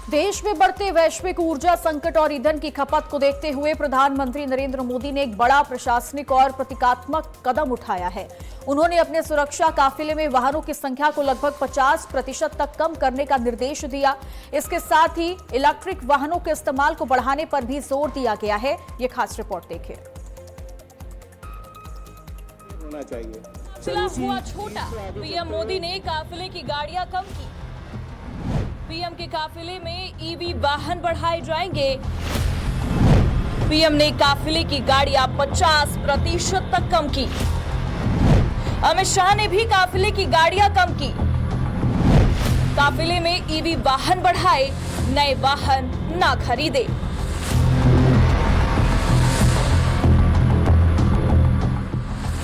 देश में बढ़ते वैश्विक ऊर्जा संकट और ईंधन की खपत को देखते हुए प्रधानमंत्री नरेंद्र मोदी ने एक बड़ा प्रशासनिक और प्रतीकात्मक कदम उठाया है। उन्होंने अपने सुरक्षा काफिले में वाहनों की संख्या को लगभग 50% तक कम करने का निर्देश दिया। इसके साथ ही इलेक्ट्रिक वाहनों के इस्तेमाल को बढ़ाने पर भी जोर दिया गया है। ये खास रिपोर्ट देखिए। होना चाहिए। चला हुआ छोटा, पीएम मोदी ने काफिले की गाड़ियां कम की। पीएम के काफिले में ईवी वाहन बढ़ाए जाएंगे। पीएम ने काफिले की गाड़ियां 50% तक कम की। अमित शाह ने भी काफिले की गाड़ियां कम की। काफिले में ईवी वाहन बढ़ाए, नए वाहन ना खरीदे।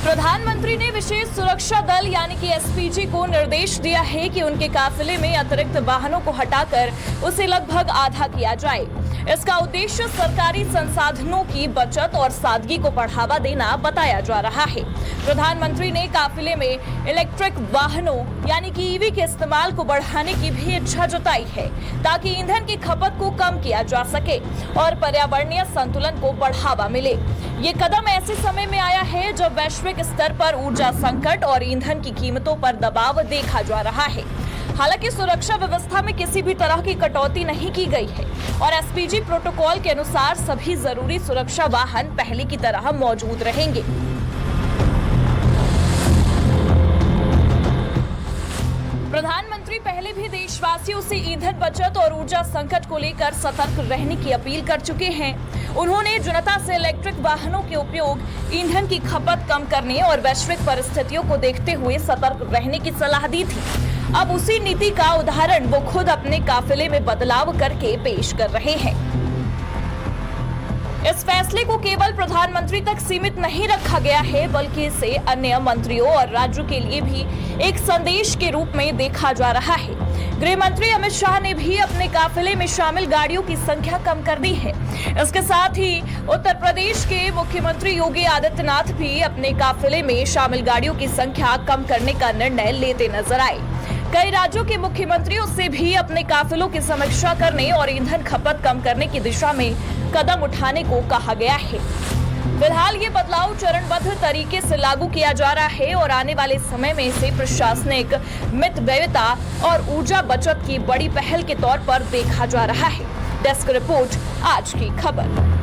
प्रधानमंत्री ने विशेष सुरक्षा दल यानी कि एसपीजी को निर्देश दिया है कि उनके काफिले में अतिरिक्त वाहनों को हटाकर उसे लगभग आधा किया जाए। इसका उद्देश्य सरकारी संसाधनों की बचत और सादगी को बढ़ावा देना बताया जा रहा है। प्रधानमंत्री ने काफिले में इलेक्ट्रिक वाहनों यानी कि ईवी के इस्तेमाल को बढ़ाने की भी इच्छा जताई है, ताकि ईंधन की खपत को कम किया जा सके और पर्यावरणीय संतुलन को बढ़ावा मिले। ये कदम ऐसे समय में आया है जब वैश्विक स्तर पर ऊर्जा संकट और ईंधन की कीमतों पर दबाव देखा जा रहा है। हालांकि सुरक्षा व्यवस्था में किसी भी तरह की कटौती नहीं की गई है और एसपीजी प्रोटोकॉल के अनुसार सभी जरूरी सुरक्षा वाहन पहले की तरह मौजूद रहेंगे। प्रधानमंत्री पहले भी देशवासियों से ईंधन बचत और ऊर्जा संकट को लेकर सतर्क रहने की अपील कर चुके हैं। उन्होंने जनता से इलेक्ट्रिक वाहनों के उपयोग, ईंधन की खपत कम करने और वैश्विक परिस्थितियों को देखते हुए सतर्क रहने की सलाह दी थी। अब उसी नीति का उदाहरण वो खुद अपने काफिले में बदलाव करके पेश कर रहे हैं। इस फैसले को केवल प्रधानमंत्री तक सीमित नहीं रखा गया है, बल्कि इसे अन्य मंत्रियों और राज्यों के लिए भी एक संदेश के रूप में देखा जा रहा है। गृह मंत्री अमित शाह ने भी अपने काफिले में शामिल गाड़ियों की संख्या कम कर दी है। इसके साथ ही उत्तर प्रदेश के मुख्यमंत्री योगी आदित्यनाथ भी अपने काफिले में शामिल गाड़ियों की संख्या कम करने का निर्णय लेते नजर आए। कई राज्यों के मुख्यमंत्रियों से भी अपने काफिलों की समीक्षा करने और ईंधन खपत कम करने की दिशा में कदम उठाने को कहा गया है। फिलहाल ये बदलाव चरणबद्ध तरीके से लागू किया जा रहा है और आने वाले समय में इसे प्रशासनिक मितव्ययिता और ऊर्जा बचत की बड़ी पहल के तौर पर देखा जा रहा है। डेस्क रिपोर्ट, आज की खबर।